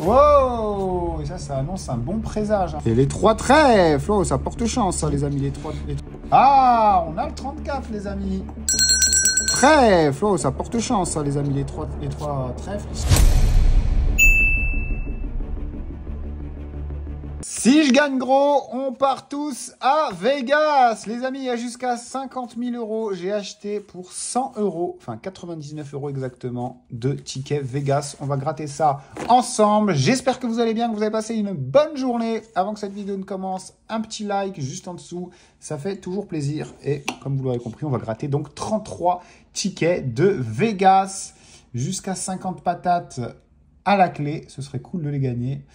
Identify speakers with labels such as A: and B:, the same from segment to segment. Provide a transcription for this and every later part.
A: Wow! Et ça annonce un bon présage. Hein. Et les 3 trèfles, oh, ça porte chance, ça, les amis, les 3... Ah, on a le 34, les amis. Trèfle, oh, ça porte chance, ça, les amis, les trois trèfles. Si je gagne gros, on part tous à Vegas. Les amis, il y a jusqu'à 50 000 €. J'ai acheté pour 100 €, enfin 99 € exactement, de tickets Vegas. On va gratter ça ensemble. J'espère que vous allez bien, que vous avez passé une bonne journée. Avant que cette vidéo ne commence, un petit like juste en dessous. Ça fait toujours plaisir. Et comme vous l'aurez compris, on va gratter donc 33 tickets de Vegas. Jusqu'à 50 patates à la clé. Ce serait cool de les gagner.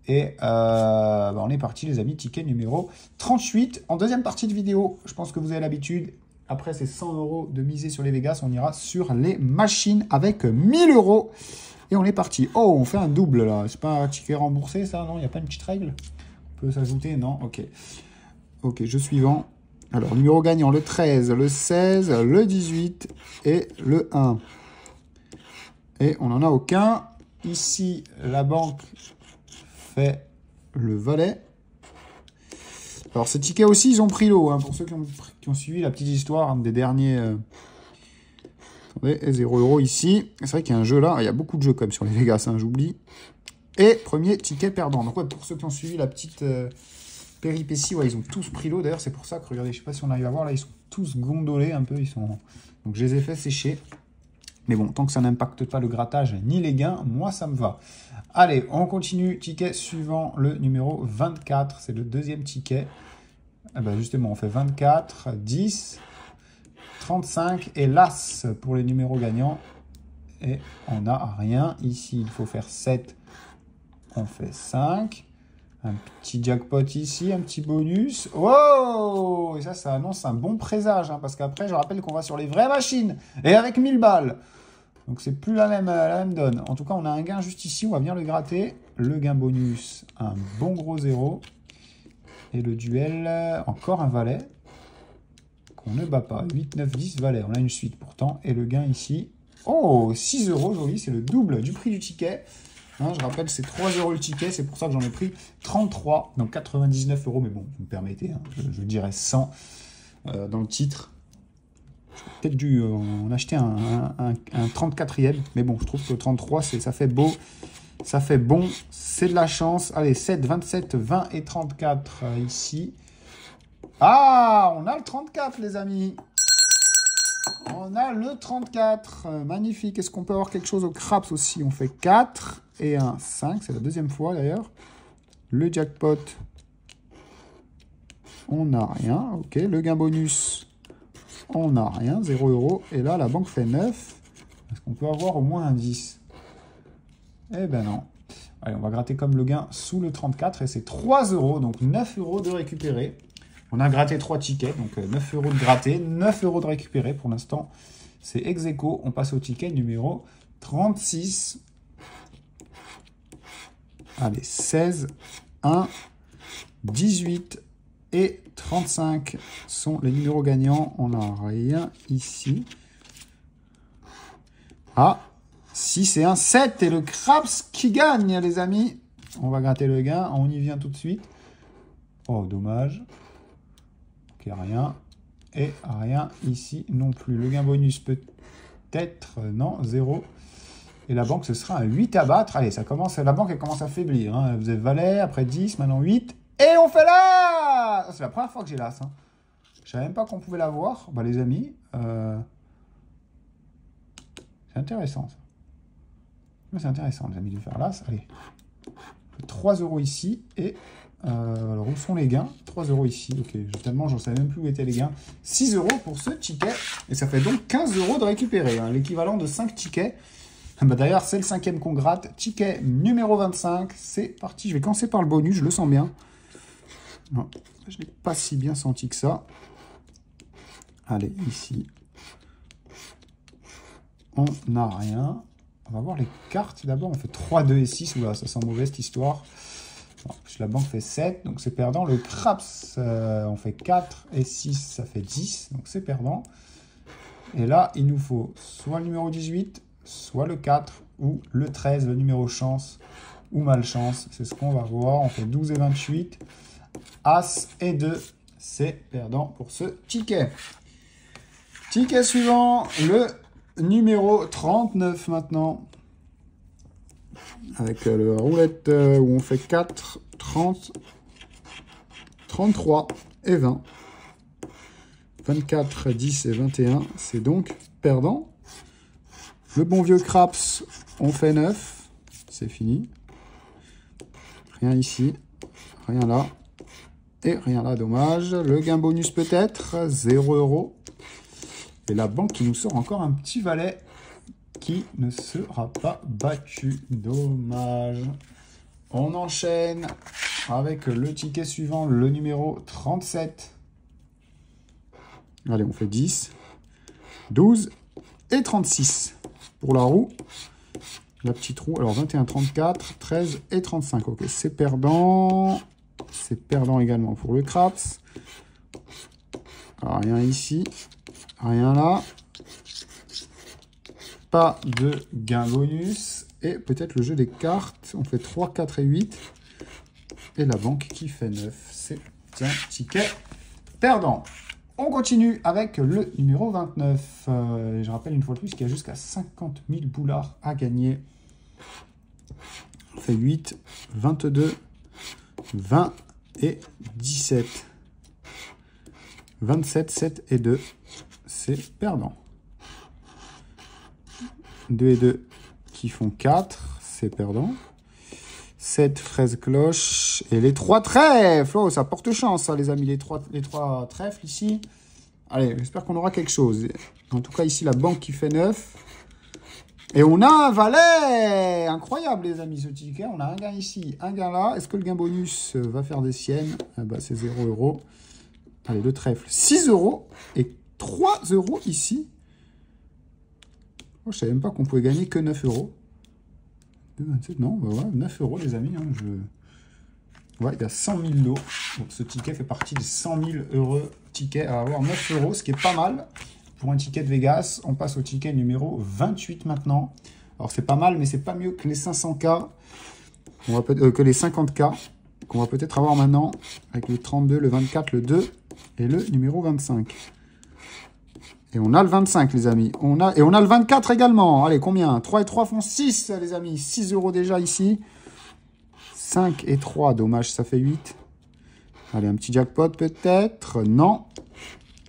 A: Et on est parti les amis, ticket numéro 38. En deuxième partie de vidéo, je pense que vous avez l'habitude. Après ces 100 € de miser sur les Vegas, on ira sur les machines avec 1000 €. Et on est parti. Oh, on fait un double là. C'est pas un ticket remboursé ça, non? Il n'y a pas une petite règle? On peut s'ajouter, non? Ok. Ok, jeu suivant. Alors, numéro gagnant, le 13, le 16, le 18 et le 1. Et on n'en a aucun. Ici, la banque fait le valet. Alors ces tickets aussi ils ont pris l'eau hein, pour ceux qui ont suivi la petite histoire hein, des derniers attendez, 0 € ici. C'est vrai qu'il y a un jeu là, il y a beaucoup de jeux comme sur les Vegas hein, j'oublie. Et premier ticket perdant. Donc ouais, pour ceux qui ont suivi la petite péripétie, ouais, ils ont tous pris l'eau. D'ailleurs c'est pour ça que regardez, je sais pas si on arrive à voir là, ils sont tous gondolés un peu, ils sont donc je les ai fait sécher. Mais bon, tant que ça n'impacte pas le grattage ni les gains, moi, ça me va. Allez, on continue. Ticket suivant, le numéro 24. C'est le deuxième ticket. Eh ben justement, on fait 24, 10, 35 et l'As pour les numéros gagnants. Et on n'a rien. Ici, il faut faire 7. On fait 5. Un petit jackpot ici, un petit bonus. Oh! Et ça annonce un bon présage. Hein, parce qu'après, je rappelle qu'on va sur les vraies machines. Et avec 1000 balles. Donc, c'est plus la même donne. En tout cas, on a un gain juste ici. On va venir le gratter. Le gain bonus, un bon gros 0. Et le duel, encore un valet. Qu'on ne bat pas. 8, 9, 10, valet. On a une suite pourtant. Et le gain ici. Oh! 6 €, joli. C'est le double du prix du ticket. Hein, je rappelle, c'est 3 € le ticket, c'est pour ça que j'en ai pris 33, donc 99 €, mais bon, vous me permettez, hein, je dirais 100 dans le titre. J'aurais peut-être dû en acheter un 34e, mais bon, je trouve que 33, ça fait beau, ça fait bon, c'est de la chance. Allez, 7, 27, 20 et 34 ici. Ah, on a le 34, les amis. On a le 34, magnifique. Est-ce qu'on peut avoir quelque chose au craps aussi? On fait 4 et un 5, c'est la deuxième fois d'ailleurs. Le jackpot, on n'a rien. Ok, le gain bonus, on n'a rien, 0 €. Et là, la banque fait 9. Est-ce qu'on peut avoir au moins un 10? Eh ben non. Allez, on va gratter comme le gain sous le 34 et c'est 3 €, donc 9 € de récupérer. On a gratté 3 tickets, donc 9 € de gratter, 9 € de récupérer. Pour l'instant, c'est ex aequo. On passe au ticket numéro 36. Allez, 16, 1, 18 et 35 sont les numéros gagnants. On n'a rien ici. Ah, 6 et 1, 7. Et le craps qui gagne, les amis. On va gratter le gain. On y vient tout de suite. Oh, dommage. Rien. Et rien ici non plus. Le gain bonus peut-être, non, 0. Et la banque, ce sera un 8 à battre. Allez, ça commence, la banque, elle commence à faiblir. Hein. Vous avez valet, après 10, maintenant 8. Et on fait l'as! C'est la première fois que j'ai l'as. Hein. Je savais même pas qu'on pouvait l'avoir. Bah, les amis, c'est intéressant, ça. C'est intéressant, les amis, de faire l'as. Allez, 3 € ici et... alors, où sont les gains? 3 € ici. Ok, tellement, j'en savais même plus où étaient les gains. 6 € pour ce ticket. Et ça fait donc 15 € de récupérer. Hein, l'équivalent de 5 tickets. Bah, d'ailleurs, c'est le 5e qu'on gratte. Ticket numéro 25. C'est parti. Je vais commencer par le bonus. Je le sens bien. Non, je n'ai pas si bien senti que ça. Allez, ici. On n'a rien. On va voir les cartes. D'abord, on fait 3, 2 et 6. Oula, ça sent mauvaise cette histoire. En plus, la banque fait 7, donc c'est perdant. Le craps, on fait 4 et 6, ça fait 10, donc c'est perdant. Et là, il nous faut soit le numéro 18, soit le 4, ou le 13, le numéro chance, ou malchance. C'est ce qu'on va voir. On fait 12 et 28. As et 2, c'est perdant pour ce ticket. Ticket suivant, le numéro 39 maintenant. Avec la roulette où on fait 4, 30, 33 et 20. 24, 10 et 21, c'est donc perdant. Le bon vieux craps, on fait 9, c'est fini. Rien ici, rien là. Et rien là, dommage. Le gain bonus peut-être, 0 €. Et la banque qui nous sort encore un petit valet qui ne sera pas battu. Dommage. On enchaîne avec le ticket suivant, le numéro 37. Allez, on fait 10, 12 et 36 pour la roue. La petite roue, alors 21, 34, 13 et 35. Ok, c'est perdant. C'est perdant également pour le craps. Alors, rien ici, rien là. Pas de gain bonus. Et peut-être le jeu des cartes. On fait 3, 4 et 8. Et la banque qui fait 9. C'est un ticket perdant. On continue avec le numéro 29. Je rappelle une fois de plus qu'il y a jusqu'à 50 000 boulards à gagner. On fait 8, 22, 20 et 17. 27, 7 et 2. C'est perdant. 2 et 2 qui font 4. C'est perdant. 7 fraises cloches et les 3 trèfles. Oh, ça porte chance, ça, les amis, les trois trèfles ici. Allez, j'espère qu'on aura quelque chose. En tout cas, ici, la banque qui fait 9. Et on a un valet. Incroyable, les amis, ce ticket. On a un gain ici, un gain là. Est-ce que le gain bonus va faire des siennes? Ah bah, c'est 0 €. Allez, le trèfle, 6 € et 3 € ici. Oh, je ne savais même pas qu'on pouvait gagner que 9 €. 2,27, non, bah ouais, 9 € les amis. Hein, ouais, il y a 100 000 lots. Donc ce ticket fait partie des 100 000 € tickets à avoir 9 €, ce qui est pas mal pour un ticket de Vegas. On passe au ticket numéro 28 maintenant. Alors c'est pas mal, mais c'est pas mieux que les 500K, que les 50K qu'on va peut-être avoir maintenant avec le 32, le 24, le 2 et le numéro 25. Et on a le 25, les amis. Et on a le 24 également. Allez, combien? 3 et 3 font 6, les amis. 6 € déjà ici. 5 et 3, dommage, ça fait 8. Allez, un petit jackpot peut-être. Non.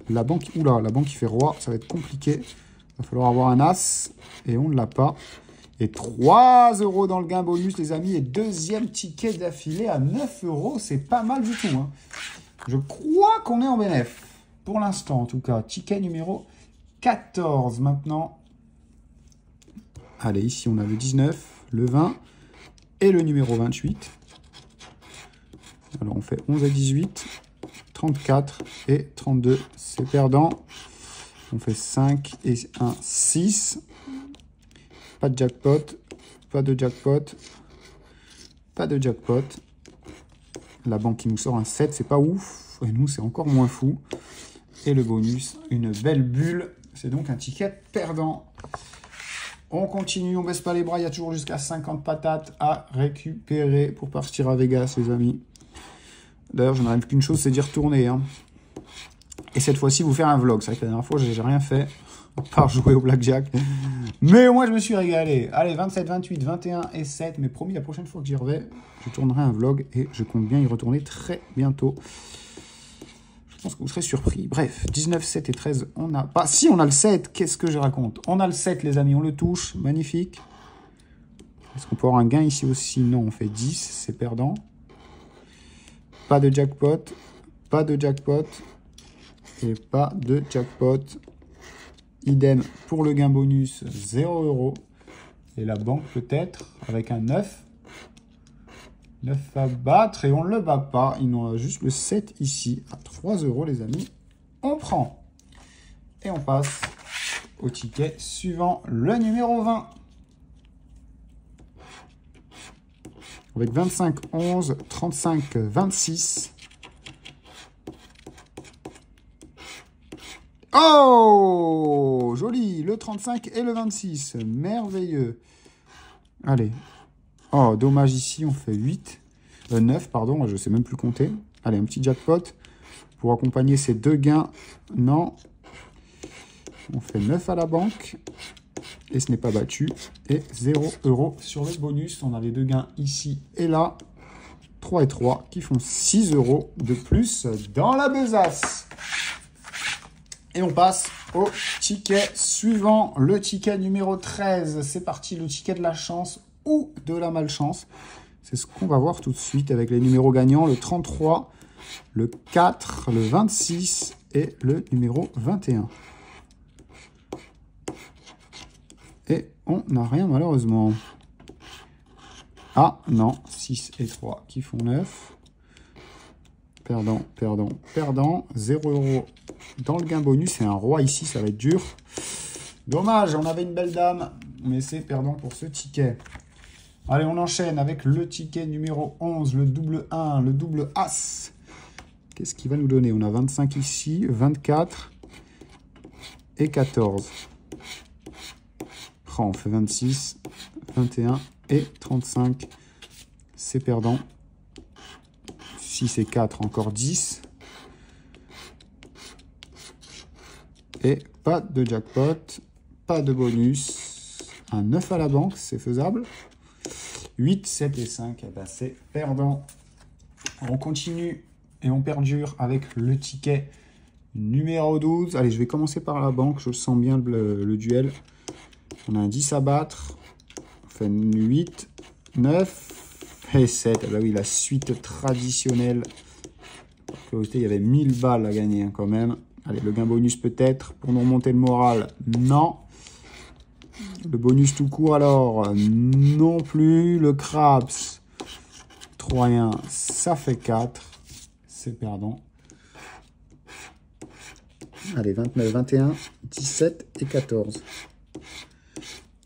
A: La banque, oula, la banque qui fait roi, ça va être compliqué. Il va falloir avoir un as. Et on ne l'a pas. Et 3 € dans le gain bonus, les amis. Et deuxième ticket d'affilée à 9 €. C'est pas mal du tout. Hein. Je crois qu'on est en bénéf. Pour l'instant, en tout cas. Ticket numéro 14 maintenant. Allez, ici, on a le 19, le 20 et le numéro 28. Alors, on fait 11 et 18, 34 et 32. C'est perdant. On fait 5 et 1, 6. Pas de jackpot. Pas de jackpot. Pas de jackpot. La banque qui nous sort un 7, c'est pas ouf. Et nous, c'est encore moins fou. Et le bonus, une belle bulle. C'est donc un ticket perdant. On continue, on baisse pas les bras. Il y a toujours jusqu'à 50 patates à récupérer pour partir à Vegas, les amis. D'ailleurs, je n'arrive qu'une chose, c'est d'y retourner. Hein. Et cette fois-ci, vous faire un vlog. C'est vrai que la dernière fois, j'ai rien fait, à part jouer au blackjack. Mais moi, je me suis régalé. Allez, 27, 28, 21 et 7. Mais promis, la prochaine fois que j'y reviens, je tournerai un vlog et je compte bien y retourner très bientôt. Je pense que vous serez surpris. Bref, 19, 7 et 13, on n'a pas... Si, on a le 7, qu'est-ce que je raconte? On a le 7, les amis, on le touche, magnifique. Est-ce qu'on peut avoir un gain ici aussi? Non, on fait 10, c'est perdant. Pas de jackpot, pas de jackpot, et pas de jackpot. Idem pour le gain bonus, 0 €. Et la banque peut-être, avec un 9. 9 à battre et on ne le bat pas. Il nous a juste le 7 ici à 3 €, les amis. On prend. Et on passe au ticket suivant, le numéro 20. Avec 25, 11, 35, 26. Oh, joli. Le 35 et le 26. Merveilleux. Allez. Oh, dommage ici, on fait 8. 9, pardon, je ne sais même plus compter. Allez, un petit jackpot pour accompagner ces deux gains. Non. On fait 9 à la banque. Et ce n'est pas battu. Et 0 € sur le bonus. On a les deux gains ici et là. 3 et 3 qui font 6 € de plus dans la besace. Et on passe au ticket suivant. Le ticket numéro 13. C'est parti, le ticket de la chance ou de la malchance. C'est ce qu'on va voir tout de suite avec les numéros gagnants. Le 33, le 4, le 26 et le numéro 21. Et on n'a rien malheureusement. Ah non, 6 et 3 qui font 9. Perdant, perdant, perdant. 0 € dans le gain bonus. Et un roi ici, ça va être dur. Dommage, on avait une belle dame. Mais c'est perdant pour ce ticket. Allez, on enchaîne avec le ticket numéro 11, le double 1, le double As. Qu'est-ce qu'il va nous donner? On a 25 ici, 24 et 14. Oh, on fait 26, 21 et 35. C'est perdant. 6 et 4, encore 10. Et pas de jackpot, pas de bonus. Un 9 à la banque, c'est faisable. 8, 7 et 5, eh ben c'est perdant. On continue et on perdure avec le ticket numéro 12. Allez, je vais commencer par la banque, je sens bien le duel. On a un 10 à battre. On fait 8, 9 et 7. Ah bah oui, la suite traditionnelle. Par curiosité, il y avait 1000 balles à gagner hein, quand même. Allez, le gain bonus peut-être pour nous remonter le moral. Non. Le bonus tout court alors, non plus. Le craps, 3 et 1, ça fait 4. C'est perdant. Allez, 29, 21, 17 et 14.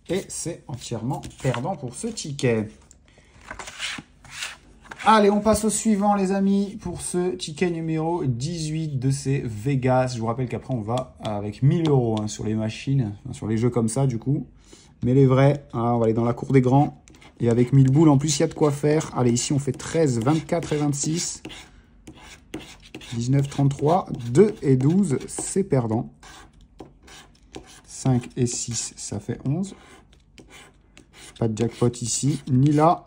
A: Et c'est entièrement perdant pour ce ticket. Allez, on passe au suivant, les amis, pour ce ticket numéro 18 de ces Vegas. Je vous rappelle qu'après, on va avec 1000 € hein, sur les machines, enfin, sur les jeux comme ça, du coup. Mais les vrais, hein, on va aller dans la cour des grands. Et avec 1000 boules, en plus, il y a de quoi faire. Allez, ici, on fait 13, 24 et 26. 19, 33, 2 et 12, c'est perdant. 5 et 6, ça fait 11. Pas de jackpot ici, ni là.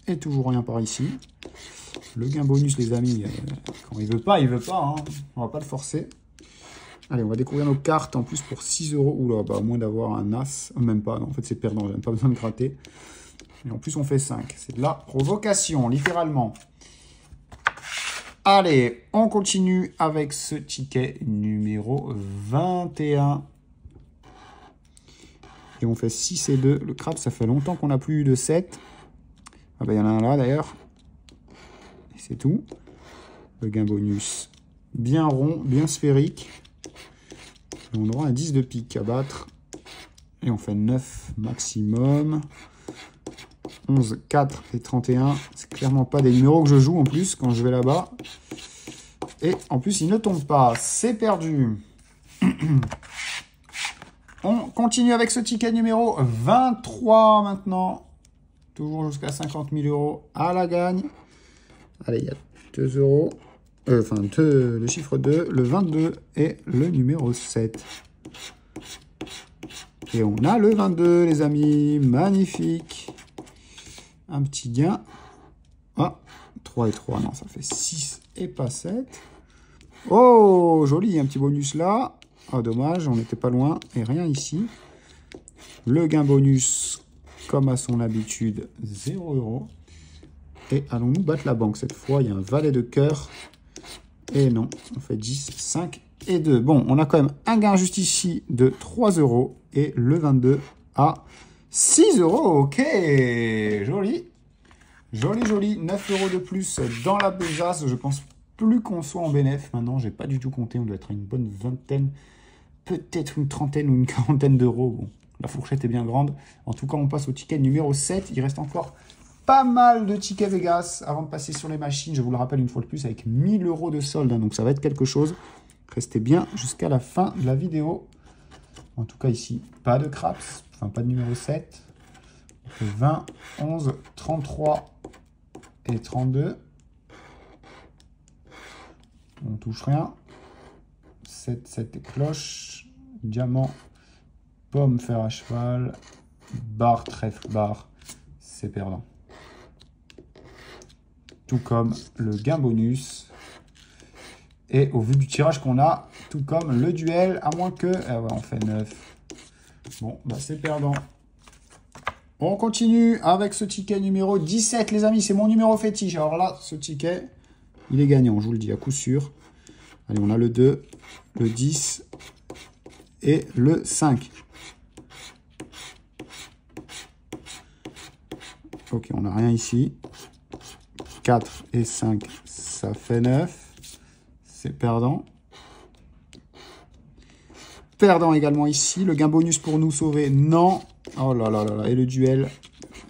A: Et toujours rien par ici. Le gain bonus, les amis, quand il veut pas, il veut pas. Hein. On va pas le forcer. Allez, on va découvrir nos cartes en plus pour 6 €. Oula, bah, à moins d'avoir un as. Même pas, non, en fait, c'est perdant. J'ai même pas besoin de gratter. Et en plus, on fait 5. C'est de la provocation, littéralement. Allez, on continue avec ce ticket numéro 21. Et on fait 6 et 2. Le crabe, ça fait longtemps qu'on n'a plus eu de 7. Ah bah, il y en a un là, d'ailleurs. Et c'est tout. Le gain bonus, bien rond, bien sphérique. Et on aura un 10 de pique à battre. Et on fait 9 maximum. 11, 4 et 31. C'est clairement pas des numéros que je joue en plus quand je vais là-bas. Et en plus, il ne tombe pas. C'est perdu. On continue avec ce ticket numéro 23 maintenant. Toujours jusqu'à 50 000 € à la gagne. Allez, il y a 2 €. Enfin, le chiffre 2, le 22 et le numéro 7. Et on a le 22, les amis. Magnifique. Un petit gain. Ah, 3 et 3. Non, ça fait 6 et pas 7. Oh, joli. Un petit bonus là. Ah, dommage, on n'était pas loin. Et rien ici. Le gain bonus, comme à son habitude, 0 €. Et allons-nous battre la banque cette fois? Il y a un valet de cœur. Et non, on fait 10, 5 et 2. Bon, on a quand même un gain juste ici de 3 €. Et le 22 à 6 €. Ok, joli. Joli, joli. 9 € de plus dans la besace. Je pense plus qu'on soit en bénéf. Maintenant, j'ai pas du tout compté. On doit être à une bonne vingtaine, peut-être une trentaine ou une quarantaine d'euros. Bon, la fourchette est bien grande. En tout cas, on passe au ticket numéro 7. Il reste encore pas mal de tickets Vegas avant de passer sur les machines. Je vous le rappelle une fois de plus avec 1000 € de solde. Hein, donc ça va être quelque chose. Restez bien jusqu'à la fin de la vidéo. En tout cas ici, pas de craps. Enfin, pas de numéro 7. 20, 11, 33 et 32. On touche rien. 7, 7 et cloche. Diamant, pomme, fer à cheval. Barre, trèfle, barre. C'est perdant. Tout comme le gain bonus. Et au vu du tirage qu'on a, tout comme le duel, à moins que... Ah ouais, on fait 9. Bon, bah c'est perdant. On continue avec ce ticket numéro 17, les amis. C'est mon numéro fétiche. Alors là, ce ticket, il est gagnant, je vous le dis, à coup sûr. Allez, on a le 2, le 10 et le 5. Ok, on n'a rien ici. 4 et 5, ça fait 9. C'est perdant. Perdant également ici. Le gain bonus pour nous sauver, non. Oh là là là là. Et le duel,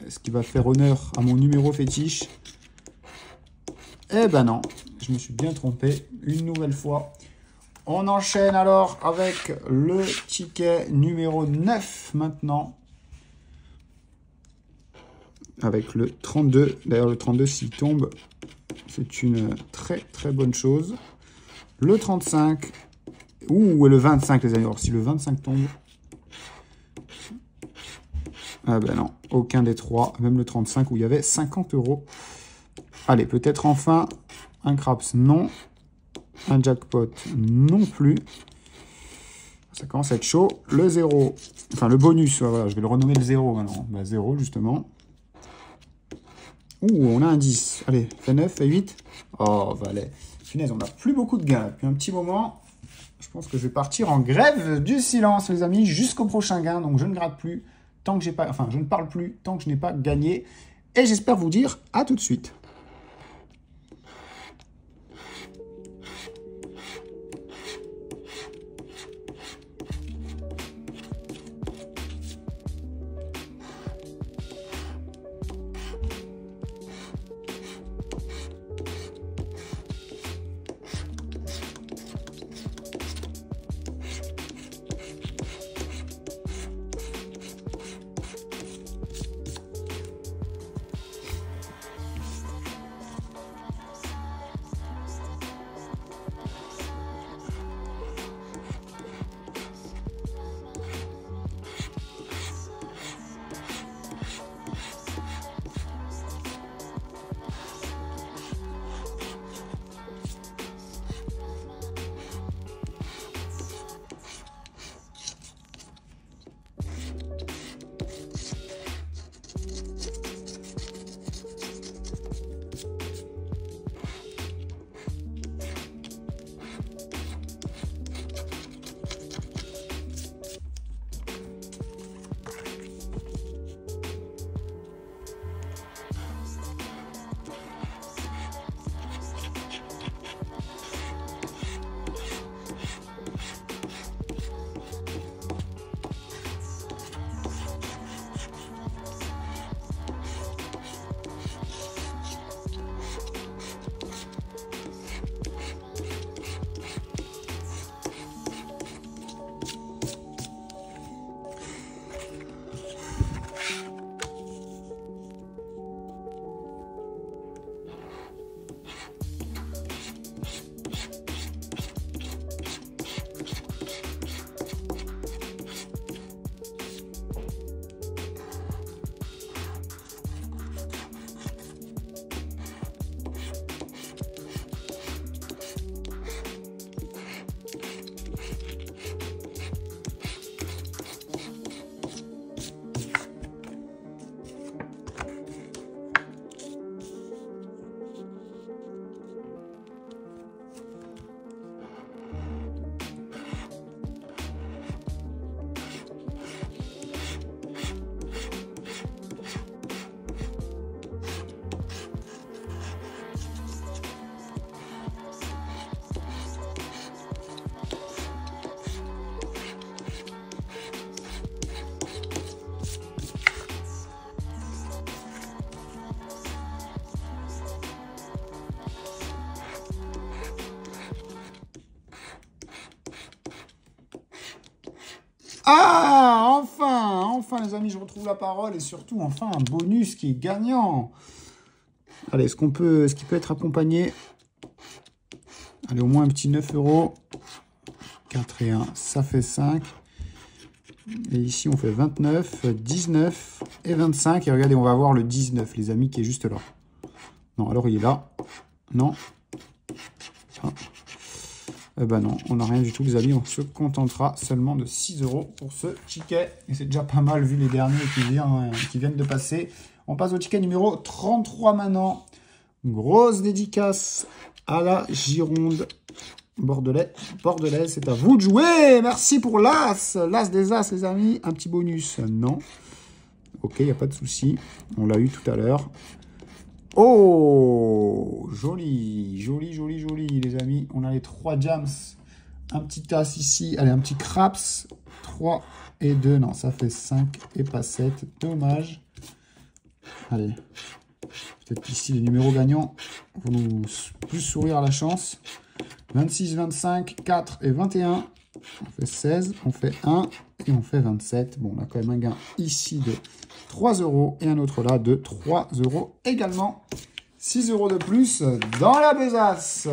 A: est-ce qu'il va faire honneur à mon numéro fétiche? Eh ben non, je me suis bien trompé une nouvelle fois. On enchaîne alors avec le ticket numéro 9 maintenant. Avec le 32. D'ailleurs, le 32, s'il tombe, c'est une très très bonne chose. Le 35. Ouh, et le 25, les amis. Alors, si le 25 tombe... Ah ben non, aucun des trois. Même le 35 où il y avait 50 €. Allez, peut-être enfin un craps, non. Un jackpot, non plus. Ça commence à être chaud. Le 0, enfin le bonus, voilà, je vais le renommer le 0 maintenant. Bah, 0, justement. Ouh, on a un 10. Allez, fait 9, fait 8. Oh, valet. Punaise, on n'a plus beaucoup de gains depuis un petit moment. Je pense que je vais partir en grève du silence, les amis, jusqu'au prochain gain. Donc, je ne gratte plus tant que j'ai pas... Enfin, je ne parle plus tant que je n'ai pas gagné. Et j'espère vous dire à tout de suite. enfin les amis, je retrouve la parole et surtout enfin un bonus qui est gagnant. Allez, ce qui peut être accompagné. Allez, au moins un petit 9 €. 4 et 1, ça fait 5. Et ici, on fait 29, 19 et 25. Et regardez, on va avoir le 19, les amis, qui est juste là. Non, alors il est là. Non. Ah. Eh ben non, on n'a rien du tout, les amis. On se contentera seulement de 6 € pour ce ticket. Et c'est déjà pas mal vu les derniers qui viennent de passer. On passe au ticket numéro 33 maintenant. Grosse dédicace à la Gironde bordelaise. C'est à vous de jouer. Merci pour l'As. L'As des As, les amis. Un petit bonus. Non. Ok, il n'y a pas de souci. On l'a eu tout à l'heure. Oh, joli, joli, joli, joli, les amis. On a les 3 jams. Un petit as ici. Allez, un petit craps. 3 et 2. Non, ça fait 5 et pas 7. Dommage. Allez. Peut-être qu'ici, les numéros gagnants vont nous plus sourire à la chance. 26, 25, 4 et 21. On fait 16, on fait 1 et on fait 27. Bon, on a quand même un gain ici de 3 € et un autre là de 3 € également. 6 € de plus dans la besace.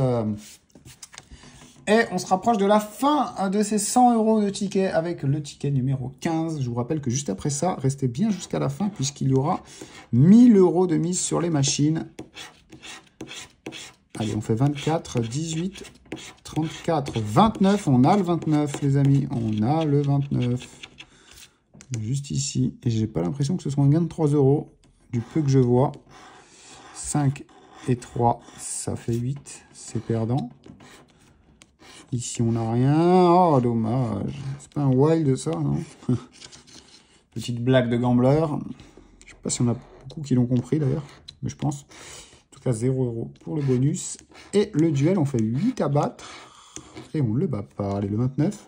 A: Et on se rapproche de la fin de ces 100 € de tickets avec le ticket numéro 15. Je vous rappelle que juste après ça, restez bien jusqu'à la fin puisqu'il y aura 1000 € de mise sur les machines. Allez, on fait 24, 18, 34, 29. On a le 29, les amis. On a le 29. Juste ici. Et j'ai pas l'impression que ce soit un gain de 3 € du peu que je vois. 5 et 3, ça fait 8. C'est perdant. Ici, on n'a rien. Oh, dommage. C'est pas un wild, ça, non? Petite blague de gambler. Je sais pas si on a beaucoup qui l'ont compris, d'ailleurs. Mais je pense. En tout cas, 0 € pour le bonus. Et le duel, on fait 8 à battre. Et on ne le bat pas. Allez, le 29.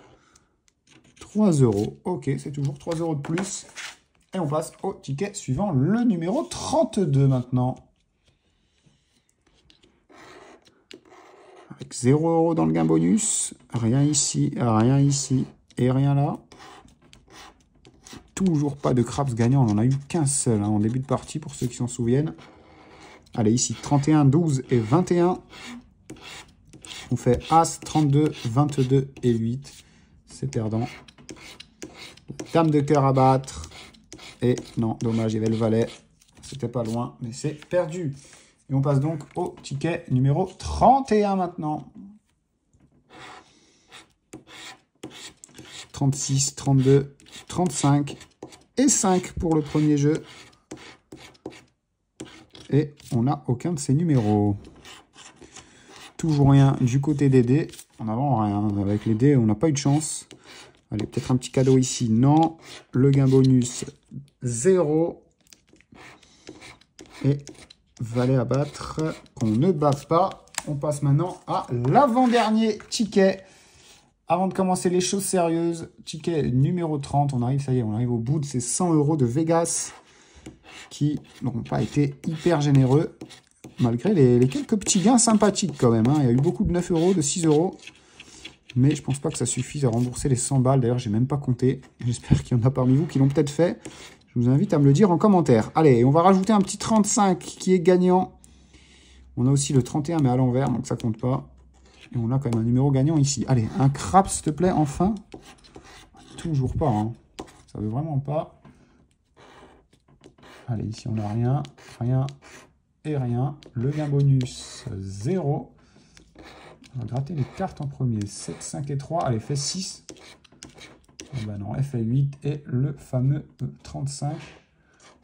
A: 3 €. Ok, c'est toujours 3 € de plus. Et on passe au ticket suivant, le numéro 32 maintenant. Avec 0 € dans le gain bonus. Rien ici et rien là. Toujours pas de craps gagnant. On n'en a eu qu'un seul en début de partie pour ceux qui s'en souviennent. Allez, ici 31, 12 et 21. On fait As, 32, 22 et 8. C'est perdant. Dame de cœur à battre. Et non, dommage, il y avait le valet. C'était pas loin, mais c'est perdu. Et on passe donc au ticket numéro 31 maintenant. 36, 32, 35 et 5 pour le premier jeu. Et on n'a aucun de ces numéros. Toujours rien du côté des dés. En avant, rien. Avec les dés, on n'a pas eu de chance. Allez, peut-être un petit cadeau ici. Non. Le gain bonus, 0. Et valet à battre qu'on ne bat pas. On passe maintenant à l'avant-dernier ticket. Avant de commencer les choses sérieuses, ticket numéro 30. On arrive, ça y est, on arrive au bout de ces 100 € de Vegas qui n'ont pas été hyper généreux. Malgré les quelques petits gains sympathiques quand même. Il y a eu beaucoup de 9 €, de 6 €. Mais je pense pas que ça suffise à rembourser les 100 balles. D'ailleurs, j'ai même pas compté. J'espère qu'il y en a parmi vous qui l'ont peut-être fait. Je vous invite à me le dire en commentaire. Allez, on va rajouter un petit 35 qui est gagnant. On a aussi le 31, mais à l'envers, donc ça compte pas. Et on a quand même un numéro gagnant ici. Allez, un craps, s'il te plaît, enfin. Toujours pas, hein. Ça veut vraiment pas. Allez, ici, on n'a rien. Rien et rien. Le gain bonus, 0. On va gratter les cartes en premier. 7, 5 et 3. Allez, fait 6. Oh ben non, fait 8. Et le fameux 35.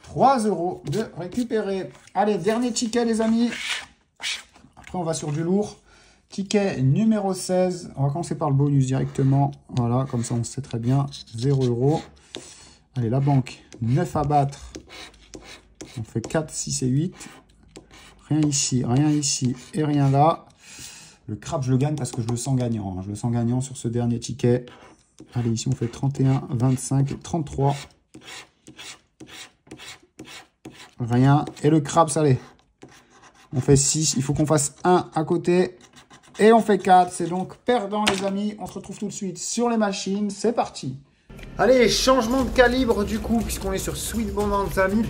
A: 3 € de récupérer. Allez, dernier ticket, les amis. Après, on va sur du lourd. Ticket numéro 16. On va commencer par le bonus directement. Voilà, comme ça, on sait très bien. 0 €. Allez, la banque. 9 à battre. On fait 4, 6 et 8. Rien ici et rien là. Le crap, je le gagne parce que je le sens gagnant. Je le sens gagnant sur ce dernier ticket. Allez, ici, on fait 31, 25 et 33. Rien. Et le craps, allez. On fait 6. Il faut qu'on fasse 1 à côté. Et on fait 4. C'est donc perdant, les amis. On se retrouve tout de suite sur les machines. C'est parti. Allez, changement de calibre du coup, puisqu'on est sur Sweet Bonanza 1000.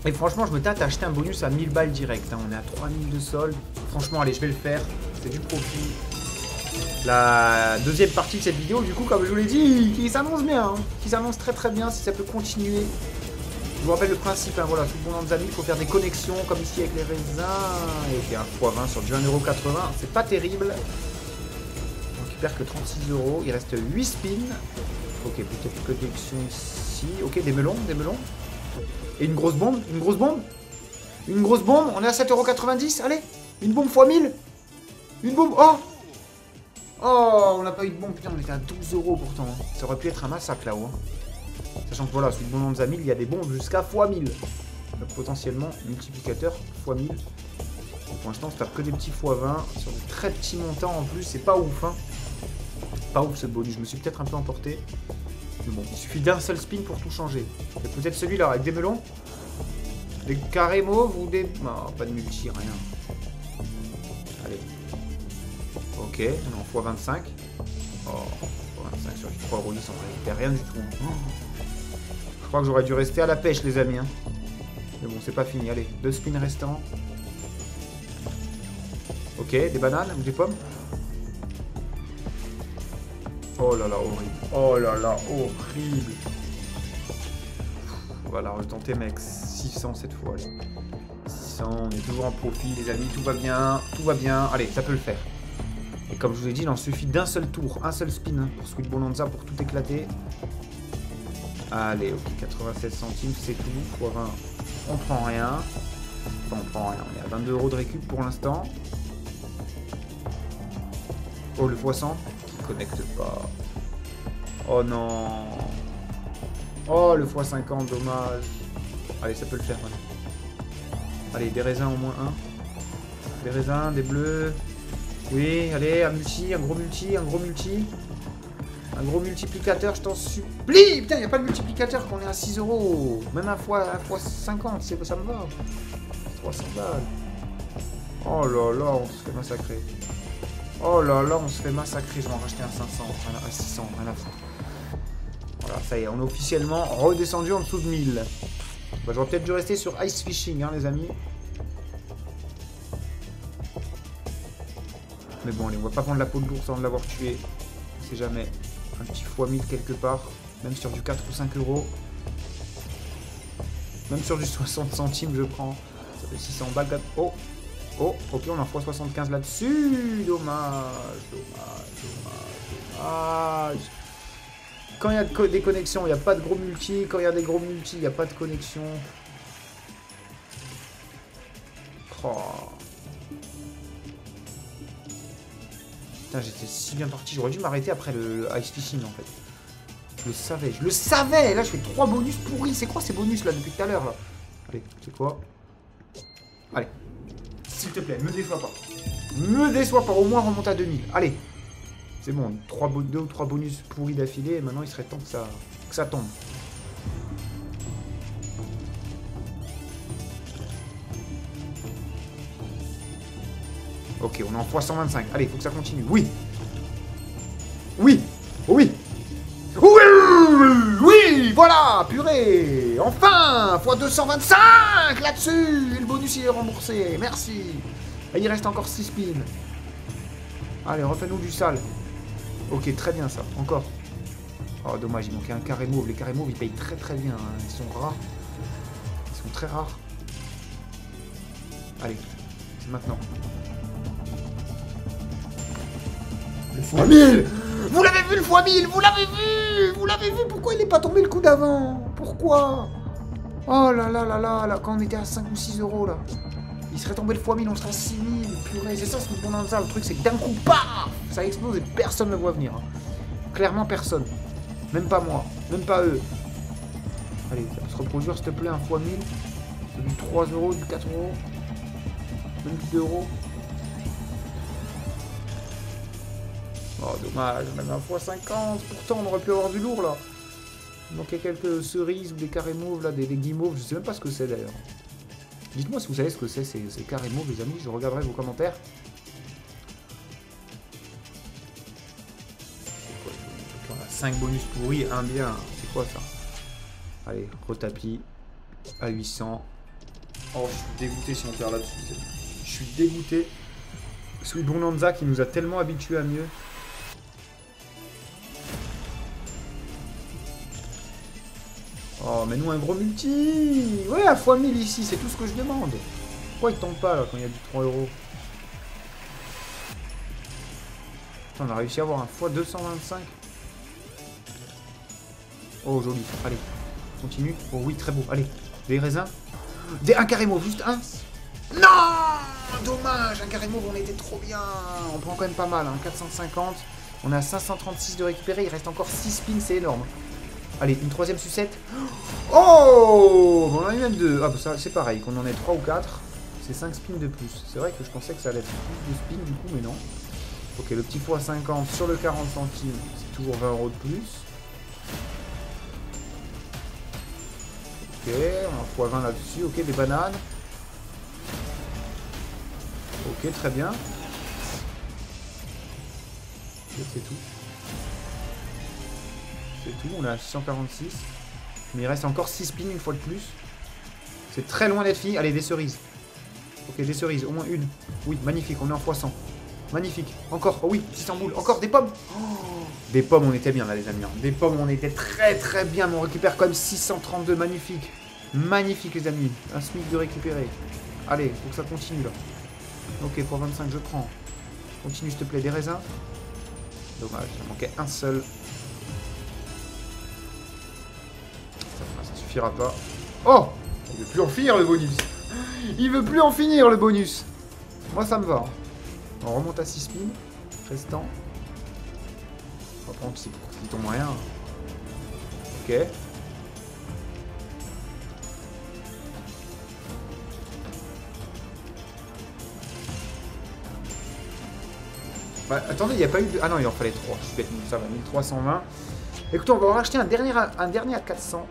A: Et franchement, je me tâte à acheter un bonus à 1000 balles direct. Hein. On est à 3000 de solde. Franchement, allez, je vais le faire. C'est du profit. La deuxième partie de cette vidéo, du coup, comme je vous l'ai dit, qui s'annonce bien. Hein. Qui s'annonce très très bien si ça peut continuer. Je vous rappelle le principe, hein, voilà, Sweet Bonanza 1000, il faut faire des connexions comme ici avec les raisins. Et faire un x20 sur du 1,80€. C'est pas terrible. On récupère que 36 €. Il reste 8 spins. Ok, peut-être connexion ici. Ok, des melons, des melons. Et une grosse bombe, une grosse bombe. Une grosse bombe, on est à 7,90 €. Allez, une bombe x 1000. Une bombe, oh. Oh, on n'a pas eu de bombe, putain, on était à 12 € pourtant. Ça aurait pu être un massacre là-haut. Hein. Sachant que voilà, sous le Bonanza 1000, il y a des bombes jusqu'à x 1000. Donc potentiellement, multiplicateur x 1000. Pour l'instant, on se tape que des petits x 20. Sur des très petits montants en plus, c'est pas ouf. Hein. Pas ouf ce bonus, je me suis peut-être un peu emporté. Mais bon, il suffit d'un seul spin pour tout changer. Et peut-être celui-là avec des melons. Des carrés mauves ou des... Non, pas de multi, rien. Allez. Ok, on est en x25. Oh, x25 sur du 3,10 € en réalité, rien du tout. Hein. Je crois que j'aurais dû rester à la pêche, les amis. Hein. Mais bon, c'est pas fini. Allez, 2 spins restants. Ok, des bananes ou des pommes. Oh là là, horrible. Oh là là, horrible. On va la retenter, mec. 600 cette fois. Allez. 600, on est toujours en profit, les amis. Tout va bien, tout va bien. Allez, ça peut le faire. Et comme je vous ai dit, il en suffit d'un seul tour, un seul spin hein, pour Sweet Bonanza pour tout éclater. Allez, ok, 96 centimes, c'est tout. x 20, on prend rien. Enfin, on prend rien. On est à 22 € de récup pour l'instant. Oh, le x 100 qui connecte pas. Oh non. Oh, le x 50, dommage. Allez, ça peut le faire maintenant. Allez, des raisins au moins un. Des raisins, des bleus. Oui, allez, un multi, un gros multi, un gros multi. Un gros multiplicateur, je t'en supplie. Putain, il n'y a pas de multiplicateur quand on est à 6 €. Même un fois 50, ça me va. 300 balles. Oh là là, on se fait massacrer. Oh là là, on se fait massacrer. Je vais en racheter un 500, un 600, rien à foutre. Voilà, ça y est, on est officiellement redescendu en dessous de 1000. Bah, j'aurais peut-être dû rester sur Ice Fishing, hein, les amis. Mais bon, allez, on va pas prendre la peau de l'ours avant de l'avoir tué. On sait jamais. Un petit x 1000 quelque part. Même sur du 4 ou 5 €. Même sur du 60 centimes, je prends. Ça fait 600 balles. Oh! Oh, ok, on a x 75 là-dessus. Dommage, dommage, dommage, dommage. Quand il y a des connexions, il n'y a pas de gros multi. Quand il y a des gros multi, il n'y a pas de connexion. Oh. Putain, j'étais si bien parti. J'aurais dû m'arrêter après le Ice Fishing en fait. Je le savais, je le savais. Là, je fais 3 bonus pourris. C'est quoi ces bonus là depuis tout à l'heure là? Allez, c'est quoi? Allez. S'il te plaît, me déçois pas. Me déçois pas, au moins remonte à 2000. Allez. C'est bon, 2 ou 3 bonus pourris d'affilée. Et maintenant, il serait temps que ça tombe. Ok, on est en x 125. Allez, il faut que ça continue. Oui. Oui. Oui. Oui. Oui. Voilà. Purée. Enfin. x 225 là-dessus. Et le bonus, il est remboursé. Merci. Et il reste encore 6 spins. Allez, refais-nous du sale. Ok, très bien ça. Encore. Oh, dommage, il manquait un carré mauve. Les carrés mauves, ils payent très très bien. Hein. Ils sont rares. Ils sont très rares. Allez, c'est maintenant. Le x1000. Vous l'avez vu le x1000. Vous l'avez vu. Vous l'avez vu. Pourquoi il n'est pas tombé le coup d'avant? Pourquoi? Oh là là là là là. Quand on était à 5 ou 6 € là. Il serait tombé le x1000, on serait à 6000. Purée, c'est ça ce qu'on a ça. Le truc, c'est que d'un coup, paf, ça explose et personne ne le voit venir. Hein. Clairement, personne. Même pas moi. Même pas eux. Allez, ça peut se reproduire, s'il te plaît, un x1000. Du 3 €, du 4 €. Même du 2 €. Oh, dommage, même un x 50. Pourtant, on aurait pu avoir du lourd, là. Il manquait quelques cerises ou des carrés mauves, là, des guimauves. Je sais même pas ce que c'est, d'ailleurs. Dites-moi si vous savez ce que c'est, ces carrés mauves, les amis. Je regarderai vos commentaires. 5 bonus pourris, un bien. C'est quoi ça? Allez, retapis. À 800. Oh, je suis dégoûté si on perd là-dessus. Je suis dégoûté. Sweet Bonanza qui nous a tellement habitués à mieux. Oh, mais nous un gros multi. Ouais, à fois 1000 ici, c'est tout ce que je demande. Pourquoi il tombe pas là quand il y a du 3 euros? On a réussi à avoir un fois 225. Oh, joli. Allez, continue. Oh oui, très beau. Allez, des raisins. Un carré mauve, juste un. Non, dommage, un carré mauve, on était trop bien. On prend quand même pas mal, hein. 450. On a 536 de récupérer. Il reste encore 6 spins, c'est énorme. Allez, une troisième sucette. Oh, on en a eu même 2. Ah, bah ça, c'est pareil, qu'on en ait 3 ou 4. C'est 5 spins de plus. C'est vrai que je pensais que ça allait être plus de spins du coup, mais non. Ok, le petit fois 50 sur le 40 centimes, c'est toujours 20 euros de plus. Ok, on a x20 là-dessus. Ok, des bananes. Ok, très bien. C'est tout. C'est tout, on a 646. Mais il reste encore 6 spins une fois de plus. C'est très loin d'être fini. Allez, des cerises. Ok, des cerises, au moins une. Oui, magnifique, on est en x100. Magnifique. Encore, oh oui, 600 boules. Encore des pommes. Oh, des pommes, on était bien là, les amis. Des pommes, on était très très bien. Mais on récupère quand même 632. Magnifique. Magnifique, les amis. Un SMIC de récupérer. Allez, faut que ça continue là. Ok, pour 25, je prends. Continue, s'il te plaît, des raisins. Dommage, il manquait un seul. Ça suffira pas. Oh, il veut plus en finir le bonus. Il veut plus en finir le bonus. Moi, ça me va. On remonte à 6 spins. Restant. On va prendre que c'est pour qu'il tombe rien. Ok. Bah, attendez, il n'y a pas eu de... Ah non, il en fallait 3. Je suis bête, ça va, 1320. Écoutez, on va en racheter un dernier à 400.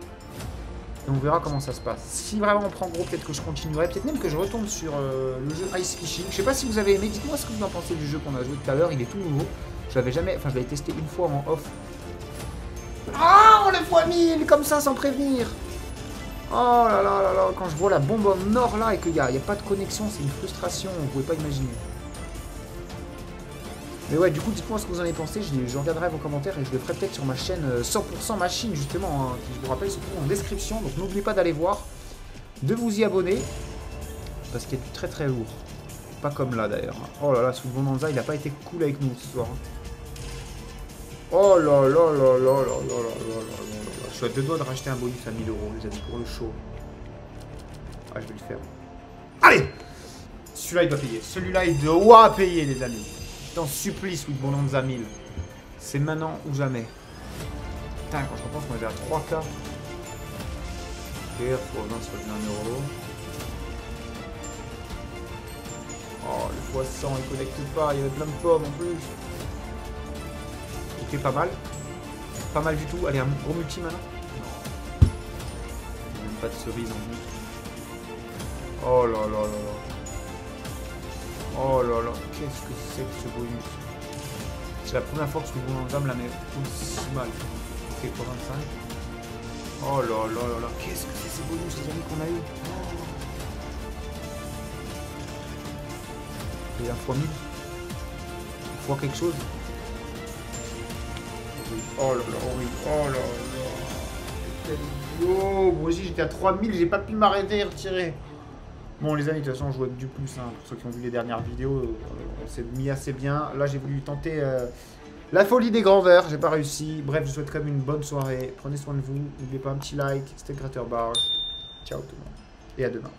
A: Et on verra comment ça se passe. Si vraiment on prend gros, peut-être que je continuerai. Peut-être même que je retourne sur le jeu Ice Fishing. Je sais pas si vous avez aimé. Dites-moi ce que vous en pensez du jeu qu'on a joué tout à l'heure. Il est tout nouveau. Je l'avais jamais... Enfin, je l'avais testé une fois en off. Ah, on le fois 1000 comme ça, sans prévenir. Oh là là là là. Quand je vois la bombe en or là et qu'il n'y a pas de connexion, c'est une frustration. Vous pouvez pas imaginer. Mais ouais, du coup, dites-moi ce que vous en avez pensé. Je regarderai vos commentaires et je le ferai peut-être sur ma chaîne 100% machine, justement, hein, qui, je vous rappelle, se trouve en description. Donc n'oubliez pas d'aller voir, de vous y abonner, parce qu'il y a du très très lourd. Pas comme là, d'ailleurs. Oh là là, Sweet Bonanza, il n'a pas été cool avec nous ce soir. Oh là là là là là là là là là. Je suis à 2 doigts de racheter un bonus à 1000 €, les amis, pour le show. Ah, je vais le faire. Allez! Celui-là, il doit payer. Celui-là, il doit payer, les amis. Je t'en supplie, Sweet Bonanza 1000. C'est maintenant ou jamais. Putain, quand je repense qu'on était à 3K. Ok, fois 20, ça fait 1 €. Oh, le fois 100, il connecte pas. Il y avait plein de pommes en plus. Ok, pas mal. Pas mal du tout. Allez, un gros multi maintenant. Non. Il n'y a même pas de cerise en plus. Oh là là là là. Oh là là, qu'est-ce que c'est que ce bonus? C'est la première fois que ce bonus me la met aussi mal. Ok, pour 25. Oh là là là là, qu'est-ce que c'est ces bonus, les amis, qu'on a eu? Il y a fois 1000. Fois quelque chose. Oui. Oh là là, oui. Oh là là. Oh, moi aussi j'étais à 3000, j'ai pas pu m'arrêter et retirer. Bon les amis, de toute façon, je joue avec du plus, hein. Pour ceux qui ont vu les dernières vidéos, on s'est mis assez bien. Là, j'ai voulu tenter la folie des grandeurs, j'ai pas réussi. Bref, je vous souhaite quand même une bonne soirée. Prenez soin de vous, n'oubliez pas un petit like. C'était Craterbarge. Ciao tout le monde, et à demain.